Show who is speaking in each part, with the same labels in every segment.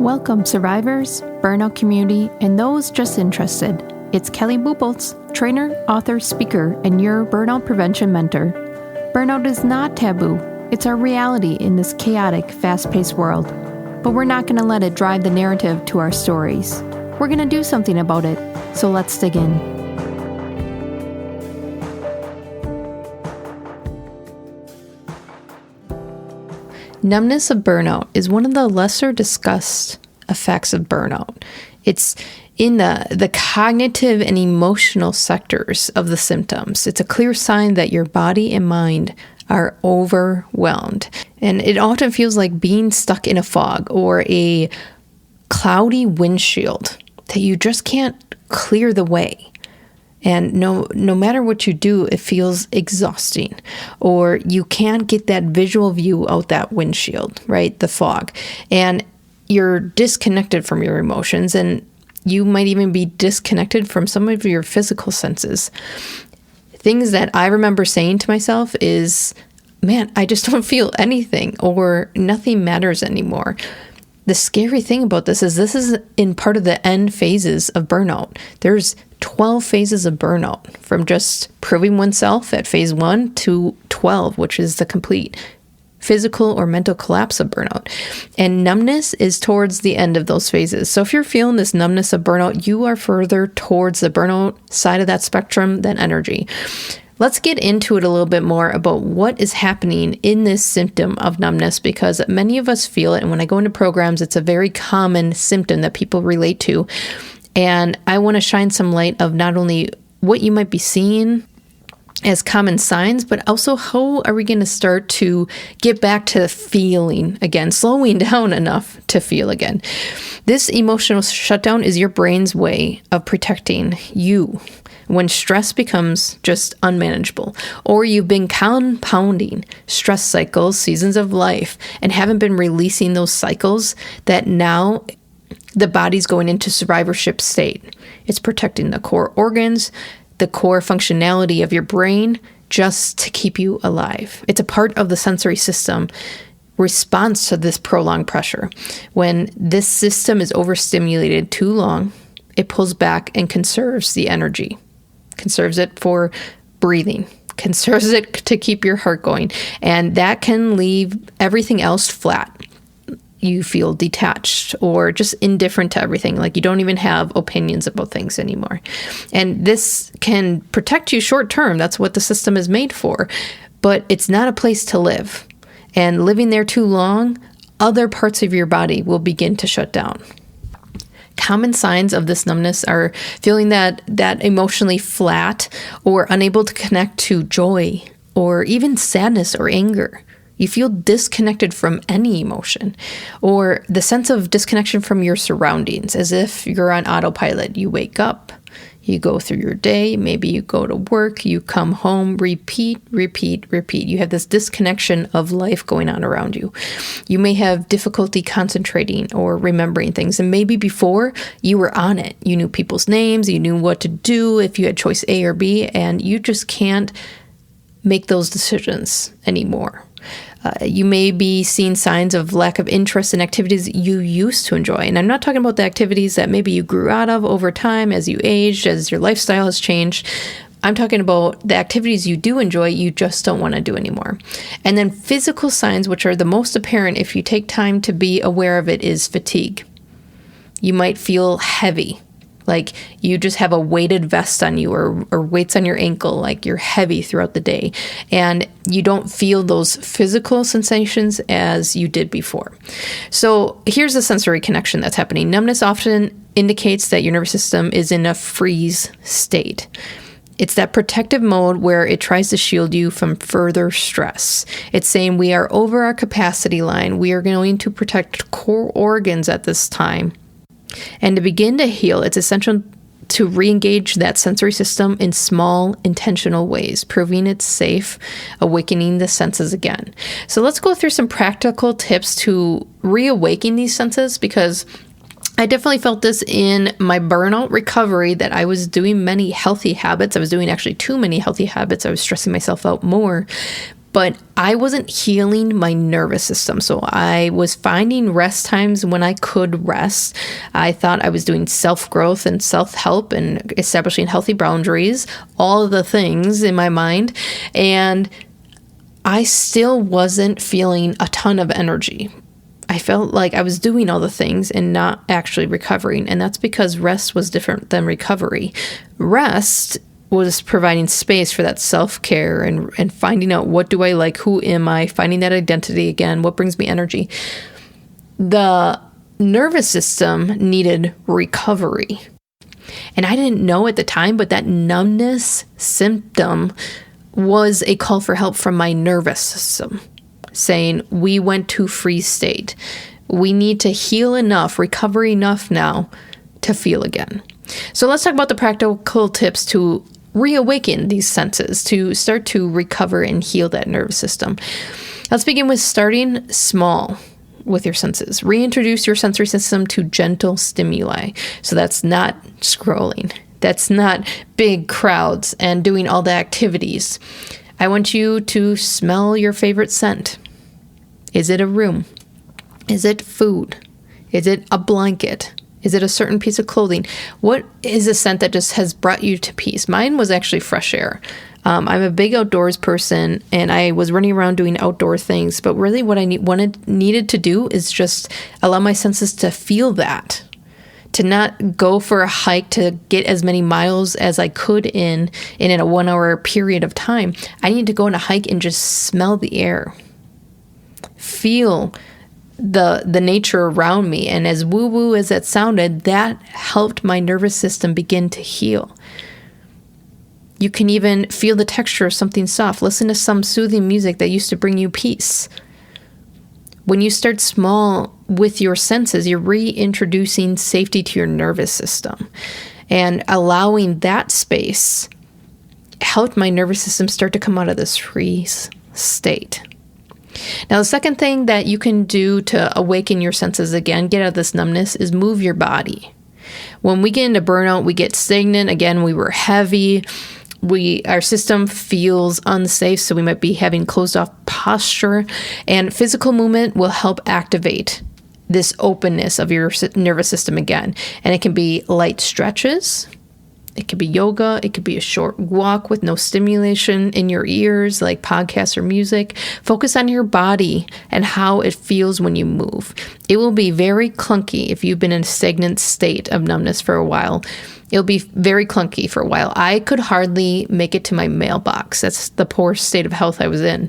Speaker 1: Welcome, survivors, burnout community, and those just interested. It's Kelly Buboltz, trainer, author, speaker, and your burnout prevention mentor. Burnout is not taboo. It's our reality in this chaotic, fast-paced world. But we're not going to let it drive the narrative to our stories. We're going to do something about it, so let's dig in. Numbness of burnout is one of the lesser discussed effects of burnout. It's in the cognitive and emotional sectors of the symptoms. It's a clear sign that your body and mind are overwhelmed. And it often feels like being stuck in a fog or a cloudy windshield that you just can't clear the way. And no matter what you do, it feels exhausting, or you can't get that visual view out that windshield, right? The fog. And you're disconnected from your emotions, and you might even be disconnected from some of your physical senses. Things that I remember saying to myself is, man, I just don't feel anything, or nothing matters anymore. The scary thing about this is in part of the end phases of burnout. There's 12 phases of burnout, from just proving oneself at phase 1 to 12, which is the complete physical or mental collapse of burnout. And numbness is towards the end of those phases. So if you're feeling this numbness of burnout, you are further towards the burnout side of that spectrum than energy. Let's get into it a little bit more about what is happening in this symptom of numbness, because many of us feel it. And when I go into programs, it's a very common symptom that people relate to. And I want to shine some light of not only what you might be seeing as common signs, but also how are we going to start to get back to feeling again, slowing down enough to feel again. This emotional shutdown is your brain's way of protecting you when stress becomes just unmanageable, or you've been compounding stress cycles, seasons of life, and haven't been releasing those cycles, that now the body's going into survivorship state. It's protecting the core organs, the core functionality of your brain, just to keep you alive. It's a part of the sensory system response to this prolonged pressure. When this system is overstimulated too long, it pulls back and conserves the energy, conserves it for breathing, conserves it to keep your heart going. And that can leave everything else flat. You feel detached or just indifferent to everything, like you don't even have opinions about things anymore. And this can protect you short term. That's what the system is made for. But it's not a place to live. And living there too long, other parts of your body will begin to shut down. Common signs of this numbness are feeling that emotionally flat, or unable to connect to joy or even sadness or anger. You feel disconnected from any emotion, or the sense of disconnection from your surroundings, as if you're on autopilot. You wake up, you go through your day, maybe you go to work, you come home, repeat. You have this disconnection of life going on around you. You may have difficulty concentrating or remembering things, and maybe before you were on it. You knew people's names, you knew what to do if you had choice A or B, and you just can't make those decisions anymore. You may be seeing signs of lack of interest in activities you used to enjoy. And I'm not talking about the activities that maybe you grew out of over time as you aged, as your lifestyle has changed. I'm talking about the activities you do enjoy, you just don't want to do anymore. And then physical signs, which are the most apparent if you take time to be aware of it, is fatigue. You might feel heavy, like you just have a weighted vest on you, or weights on your ankle, like you're heavy throughout the day. And you don't feel those physical sensations as you did before. So here's the sensory connection that's happening. Numbness often indicates that your nervous system is in a freeze state. It's that protective mode where it tries to shield you from further stress. It's saying we are over our capacity line. We are going to protect core organs at this time. And to begin to heal, it's essential to re-engage that sensory system in small, intentional ways, proving it's safe, awakening the senses again. So let's go through some practical tips to reawaken these senses, because I definitely felt this in my burnout recovery, that I was doing many healthy habits. I was doing actually too many healthy habits. I was stressing myself out more. but I wasn't healing my nervous system. So I was finding rest times when I could rest. I thought I was doing self-growth and self-help and establishing healthy boundaries, all of the things in my mind. And I still wasn't feeling a ton of energy. I felt like I was doing all the things and not actually recovering. And that's because rest was different than recovery. Rest was providing space for that self-care and finding out, what do I like? Who am I? Finding that identity again. What brings me energy? The nervous system needed recovery. And I didn't know at the time, but that numbness symptom was a call for help from my nervous system, saying, we went to freeze state. We need to heal enough, recover enough now to feel again. So let's talk about the practical tips to reawaken these senses, to start to recover and heal that nervous system. Let's begin with starting small with your senses. Reintroduce your sensory system to gentle stimuli. So that's not scrolling. That's not big crowds and doing all the activities. I want you to smell your favorite scent. Is it a room? Is it food? Is it a blanket? Is it a certain piece of clothing? What is a scent that just has brought you to peace? Mine was actually fresh air. I'm a big outdoors person, and I was running around doing outdoor things. But really what I needed to do is just allow my senses to feel that, to not go for a hike to get as many miles as I could in a 1 hour period of time. I needed to go on a hike and just smell the air, feel the nature around me. And as woo-woo as that sounded, that helped my nervous system begin to heal. You can even feel the texture of something soft. Listen to some soothing music that used to bring you peace. When you start small with your senses, you're reintroducing safety to your nervous system. And allowing that space helped my nervous system start to come out of this freeze state. Now, the second thing that you can do to awaken your senses again, get out of this numbness, is move your body. When we get into burnout, we get stagnant. Again, we were heavy. Our system feels unsafe, so we might be having closed off posture. And physical movement will help activate this openness of your nervous system again. And it can be light stretches. It could be yoga. It could be a short walk with no stimulation in your ears, like podcasts or music. Focus on your body and how it feels when you move. It will be very clunky if you've been in a stagnant state of numbness for a while. It'll be very clunky for a while. I could hardly make it to my mailbox. That's the poor state of health I was in.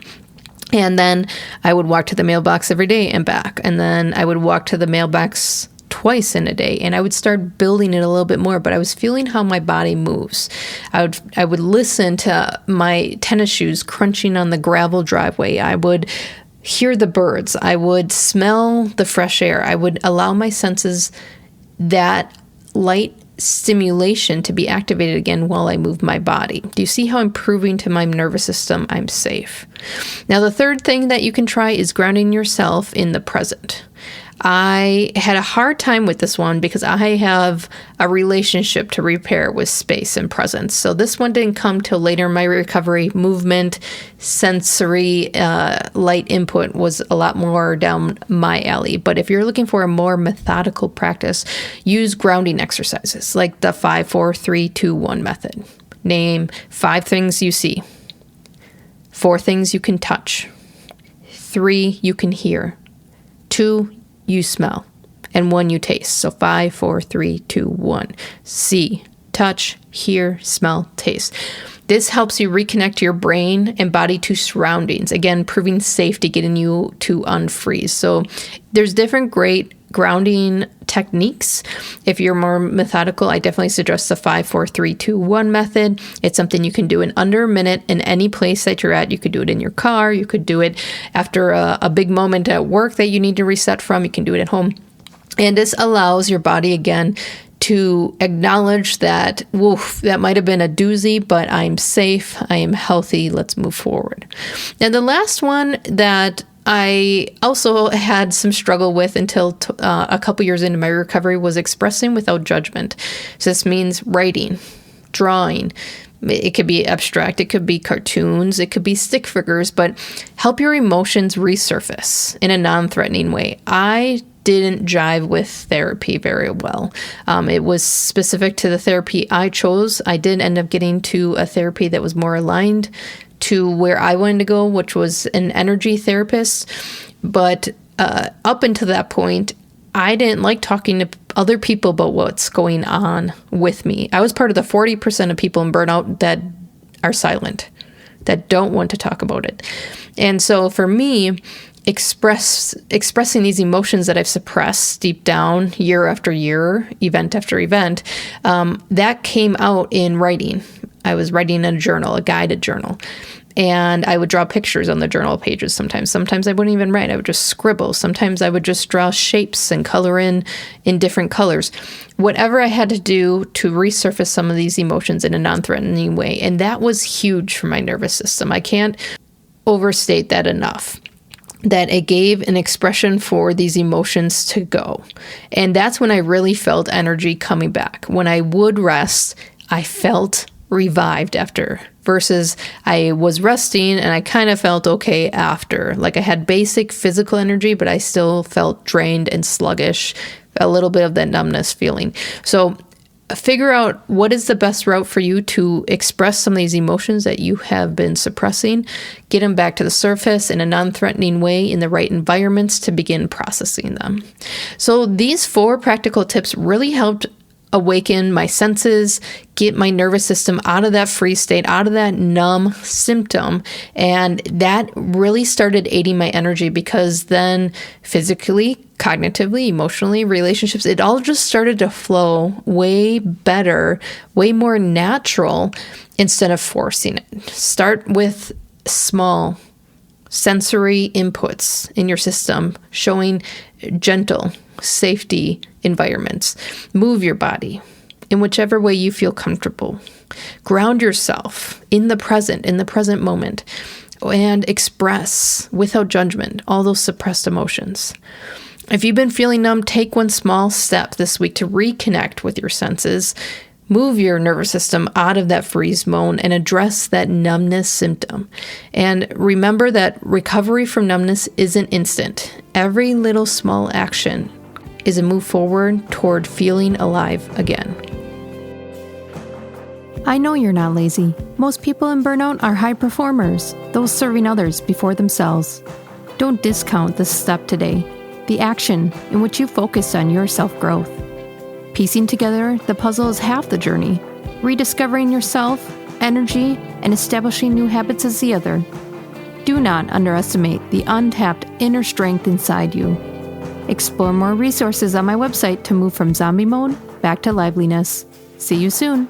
Speaker 1: And then I would walk to the mailbox every day and back. And then I would walk to the mailbox twice in a day, and I would start building it a little bit more, but I was feeling how my body moves. I would listen to my tennis shoes crunching on the gravel driveway. I would hear the birds. I would smell the fresh air. I would allow my senses that light stimulation to be activated again while I move my body. Do you see how I'm proving to my nervous system I'm safe? Now, the third thing that you can try is grounding yourself in the present. I had a hard time with this one because I have a relationship to repair with space and presence. So this one didn't come till later in my recovery. Movement, sensory, light input was a lot more down my alley. But if you're looking for a more methodical practice, use grounding exercises like the 5, 4, 3, 2, 1 method. Name 5 things you see, 4 things you can touch, 3 you can hear, 2 you smell, and 1 you taste. So 5, 4, 3, 2, 1. See, touch, hear, smell, taste. This helps you reconnect your brain and body to surroundings. Again, proving safety, getting you to unfreeze. So there's different great grounding techniques. If you're more methodical, I definitely suggest the 5, 4, 3, 2, 1 method. It's something you can do in under a minute in any place that you're at. You could do it in your car. You could do it after a big moment at work that you need to reset from. You can do it at home. And this allows your body again to acknowledge that, woof, that might have been a doozy, but I'm safe, I am healthy, let's move forward. And the last one that I also had some struggle with until a couple years into my recovery was expressing without judgment. So this means writing, drawing, It could be abstract, it could be cartoons, it could be stick figures, but help your emotions resurface in a non-threatening way. I didn't jive with therapy very well. It was specific to the therapy I chose. I did end up getting to a therapy that was more aligned to where I wanted to go, which was an energy therapist. But up until that point, I didn't like talking to other people about what's going on with me. I was part of the 40% of people in burnout that are silent, that don't want to talk about it. And so for me, expressing these emotions that I've suppressed deep down year after year, event after event, that came out in writing. I was writing in a journal, a guided journal. And I would draw pictures on the journal pages sometimes. Sometimes I wouldn't even write. I would just scribble. Sometimes I would just draw shapes and color in different colors. Whatever I had to do to resurface some of these emotions in a non-threatening way. And that was huge for my nervous system. I can't overstate that enough. That it gave an expression for these emotions to go. And that's when I really felt energy coming back. When I would rest, I felt revived after, versus I was resting and I kind of felt okay after. Like I had basic physical energy, but I still felt drained and sluggish, a little bit of that numbness feeling. So figure out what is the best route for you to express some of these emotions that you have been suppressing, get them back to the surface in a non-threatening way in the right environments to begin processing them. So these 4 practical tips really helped awaken my senses, get my nervous system out of that freeze state, out of that numb symptom. And that really started aiding my energy, because then physically, cognitively, emotionally, relationships, it all just started to flow way better, way more natural instead of forcing it. Start with small sensory inputs in your system, showing gentle safety environments. Move your body in whichever way you feel comfortable. Ground yourself in the present moment, and express without judgment all those suppressed emotions. If you've been feeling numb, take one small step this week to reconnect with your senses. Move your nervous system out of that freeze mode and address that numbness symptom. And remember that recovery from numbness isn't instant. Every little small action is a move forward toward feeling alive again.
Speaker 2: I know you're not lazy. Most people in burnout are high performers, those serving others before themselves. Don't discount this step today, the action in which you focus on your self-growth. Piecing together the puzzle is half the journey. Rediscovering yourself, energy, and establishing new habits is the other. Do not underestimate the untapped inner strength inside you. Explore more resources on my website to move from zombie mode back to liveliness. See you soon.